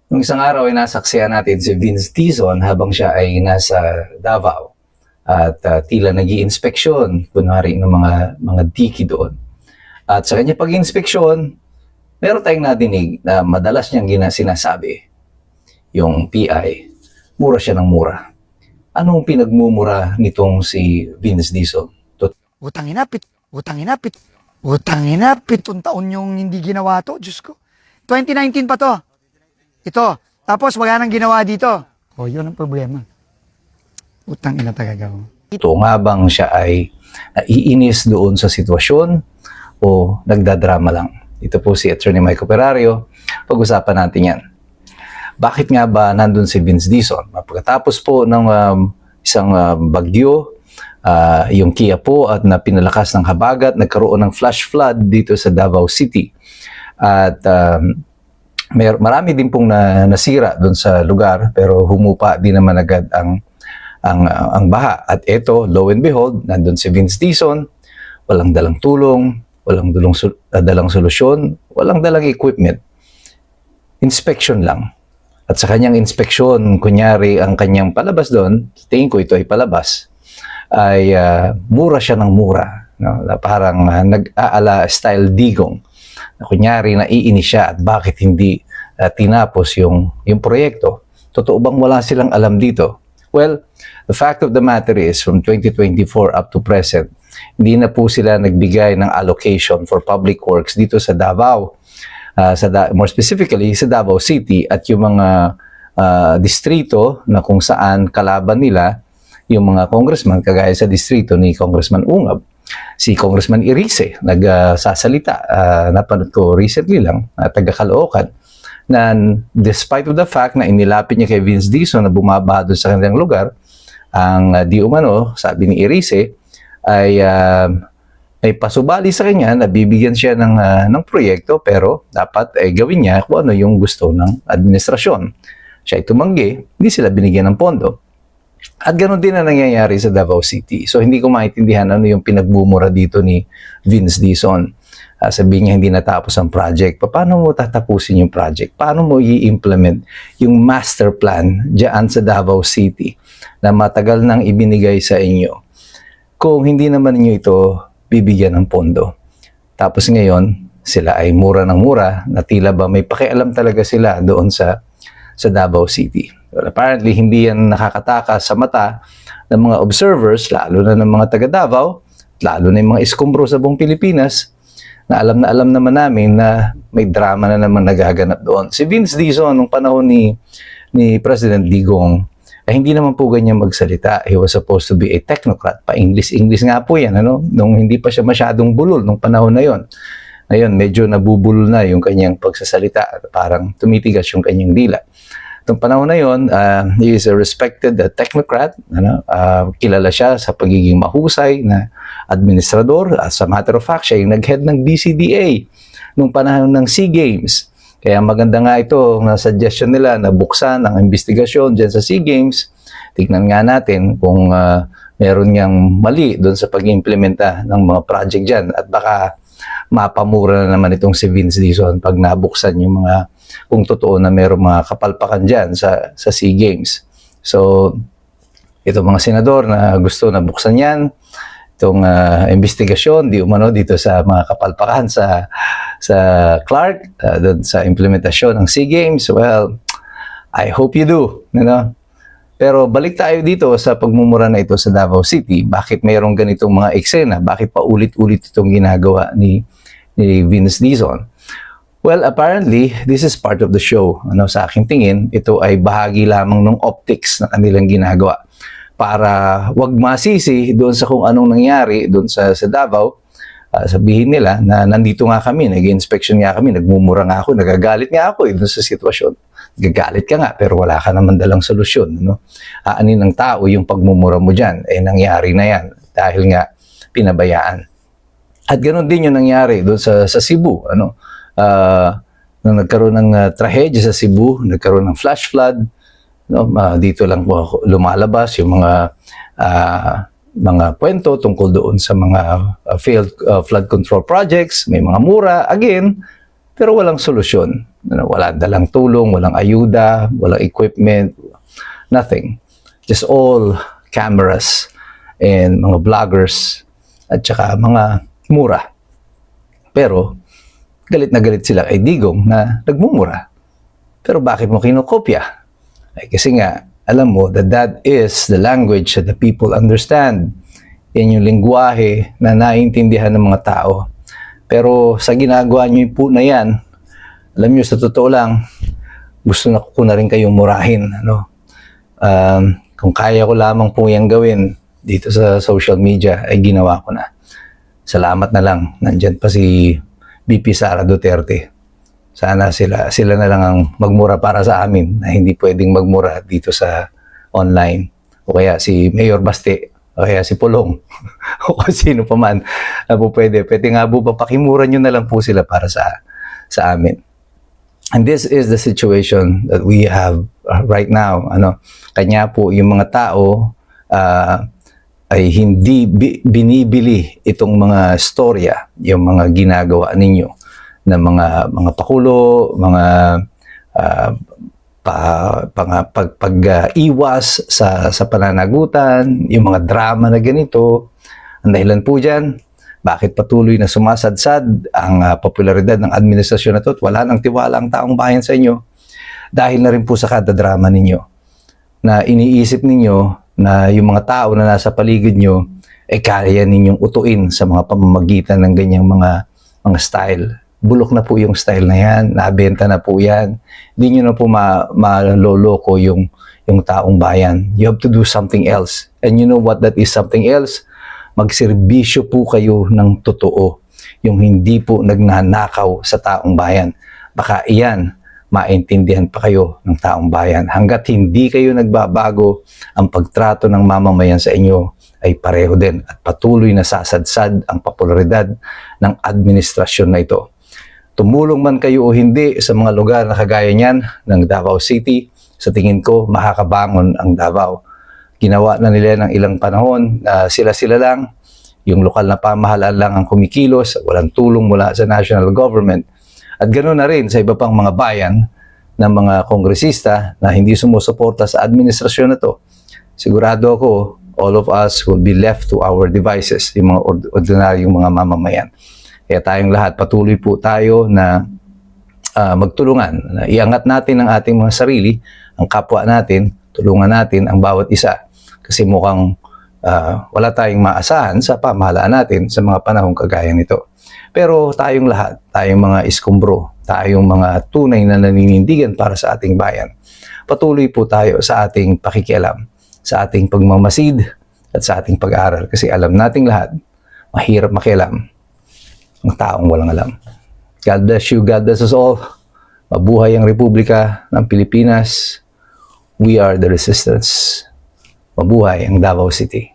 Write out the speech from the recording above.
Nung isang araw ay nasaksihan natin si Vince Tizon habang siya ay nasa Davao at tila nag-i-inspeksyon kunwari ng mga diki doon. At sa kanya pag-inspeksyon, meron tayong nadinig na madalas niyang sinasabi, yung PI, mura siya ng mura. Anong pinagmumura nitong si Vince Dizon? Utang inapit, utang inapit, utang inapit. 7 taon yung hindi ginawa to, Diyos ko. 2019 pa to. Ito. Tapos wala nang ginawa dito. O, yun ang problema. Utang ina talaga. Ito nga bang siya ay naiinis doon sa sitwasyon o nagdadrama lang? Ito po si Attorney Mike Operario. Pag-usapan natin yan. Bakit nga ba nandun si Vince Dizon? Pagkatapos po ng isang bagyo, yung Kia po at na pinalakas ng habagat, nagkaroon ng flash flood dito sa Davao City. At marami din pong nasira doon sa lugar, pero humupa din naman agad ang baha. At ito, lo and behold, nandun si Vince Dizon, walang dalang tulong, walang dalang solusyon, walang dalang equipment. Inspection lang. At sa kanyang inspeksyon, kunyari ang kanyang palabas doon, tingin ko ito ay palabas, ay mura siya ng mura. No? Parang nag-aala style digong. Na kunyari, naiinis siya at bakit hindi tinapos yung proyekto. Totoo bang wala silang alam dito? Well, the fact of the matter is, from 2024 up to present, hindi na po sila nagbigay ng allocation for public works dito sa Davao. More specifically, sa Davao City at yung mga distrito na kung saan kalaban nila yung mga congressman, kagaya sa distrito ni Congressman Ungab. Si Congressman Irice, nagsasalita, napanood ko recently lang, taga Caloocan, na despite of the fact na inilapit niya kay Vince Dizon na bumabaha doon sa kanilang lugar, ang di umano, sabi ni Irice, ay may pasubali sa kanya na bibigyan siya ng proyekto, pero dapat ay gawin niya kung ano yung gusto ng administrasyon. Siya ay tumanggi, hindi sila binigyan ng pondo. At ganoon din na nangyayari sa Davao City. So hindi ko maintindihan ano yung pinagmumura dito ni Vince Dizon. Sabihin niya hindi natapos ang project. Paano mo tatapusin yung project? Paano mo i-implement yung master plan diyan sa Davao City na matagal nang ibinigay sa inyo? Kung hindi naman niyo ito bibigyan ng pondo. Tapos ngayon, sila ay mura ng mura na tila ba may pakialam talaga sila doon sa Davao City. Well, apparently, hindi yan nakakatakas sa mata ng mga observers, lalo na ng mga taga Davao, lalo na yung mga iskombro sa buong Pilipinas, na alam naman namin na may drama na naman nagaganap doon. Si Vince Dizon, nung panahon ni President Digong, ay hindi naman po ganyan magsalita. He was supposed to be a technocrat. Pa-English nga po yan, ano? Nung hindi pa siya masyadong bulol nung panahon na yon. Ngayon, medyo nabubulol na yung kanyang pagsasalita. Parang tumitigas yung kanyang dila. Nung panahon na yon, he is a respected technocrat. Ano? Kilala siya sa pagiging mahusay na administrador. As a matter of fact, siya yung nag-head ng BCDA nung panahon ng SEA Games. Kaya maganda nga ito na suggestion nila na buksan ang investigasyon dyan sa SEA Games. Tignan nga natin kung meron niyang mali doon sa pag-implementa ng mga project dyan. At baka mapamura na naman itong si Vince Dizon pag nabuksan yung mga, kung totoo na meron mga kapalpakan dyan sa SEA Games. So, itong mga senador na gusto na buksan yan, itong investigasyon, di umano dito sa mga kapalpakan sa Clark, doon sa implementasyon ng SEA Games, well, I hope you do. You know? Pero balik tayo dito sa pagmumura na ito sa Davao City. Bakit mayroong ganitong mga eksena? Bakit pa ulit-ulit itong ginagawa ni Vince Dizon? Well, apparently, this is part of the show. Ano, sa aking tingin, ito ay bahagi lamang ng optics na kanilang ginagawa para wag masisi doon sa kung anong nangyari doon sa Davao. Sabihin nila na nandito nga kami, nag-inspection nga kami, nagmumura nga ako, nagagalit nga ako doon sa sitwasyon. Gagalit ka nga pero wala ka naman dalang solusyon. No? Aanin ng tao yung pagmumura mo dyan, nangyari na yan dahil nga pinabayaan. At ganoon din yung nangyari doon sa Cebu. Ano? Nung nagkaroon ng trahedya sa Cebu, nagkaroon ng flash flood, no? Dito lang po lumalabas yung mga kwento tungkol doon sa mga failed flood control projects, may mga mura, again, pero walang solusyon. Wala dalang tulong, walang ayuda, walang equipment, nothing. Just all cameras and mga vloggers at saka mga mura. Pero galit na galit sila kay Digong na nagmumura. Pero bakit mo kinokopya? Ay, kasi nga, alam mo that that is the language that the people understand. Yan yung lingwahe na naiintindihan ng mga tao. Pero sa ginagawa nyo po na yan, alam nyo, sa totoo lang, gusto na ko na rin kayong murahin. Ano? Kung kaya ko lamang po yan gawin dito sa social media, ay ginawa ko na. Salamat na lang. Nandyan pa si VP Sara Duterte. Sana sila na lang ang magmura para sa amin na hindi pwedeng magmura dito sa online. O kaya si Mayor Baste, o kaya si Pulong, o kung sino pa man na po pwede. Pwede nga po, pakimura nyo na lang po sila para sa amin. And this is the situation that we have right now. Kanya po yung mga tao ay hindi binibili itong mga storya, yung mga ginagawa ninyo na mga pakulo, mga pag-iwas sa pananagutan, yung mga drama na ganito. Ang dahilan po dyan, bakit patuloy na sumasadsad ang popularidad ng administrasyon na to at wala nang tiwala ang taong bayan sa inyo? Dahil na rin po sa kada drama ninyo na iniisip ninyo na yung mga tao na nasa paligid nyo ay kaya ninyong utuin sa mga pamamagitan ng ganyang mga style. Bulok na po yung style na yan, nabenta na po yan. Hindi nyo na po maloloko yung taong bayan. You have to do something else. And you know what that is something else? Magserbisyo po kayo ng totoo. Yung hindi po nagnanakaw sa taong bayan. Baka iyan, maintindihan pa kayo ng taong bayan. Hanggat hindi kayo nagbabago, ang pagtrato ng mamamayan sa inyo ay pareho din at patuloy na sasadsad ang popularidad ng administrasyon na ito. Tumulong man kayo o hindi sa mga lugar na kagaya niyan ng Davao City, sa tingin ko makakabangon ang Davao. Ginawa na nila ng ilang panahon na sila-sila lang, yung lokal na pamahalaan lang ang kumikilos, walang tulong mula sa national government. At ganoon na rin sa iba pang mga bayan ng mga kongresista na hindi sumusuporta sa administrasyon na to. Sigurado ako, all of us will be left to our devices, yung mga ordinaryong mga mamamayan. Kaya tayong lahat, patuloy po tayo na magtulungan. Na iangat natin ang ating mga sarili, ang kapwa natin, tulungan natin ang bawat isa. Kasi mukhang wala tayong maasahan sa pamahalaan natin sa mga panahong kagaya nito. Pero tayong lahat, tayong mga iskumbro, tayong mga tunay na naninindigan para sa ating bayan, patuloy po tayo sa ating pakikialam, sa ating pagmamasid at sa ating pag-aaral. Kasi alam nating lahat, mahirap makialam ang taong walang alam. God bless you. God bless us all. Mabuhay ang Republika ng Pilipinas. We are the resistance. Mabuhay ang Davao City.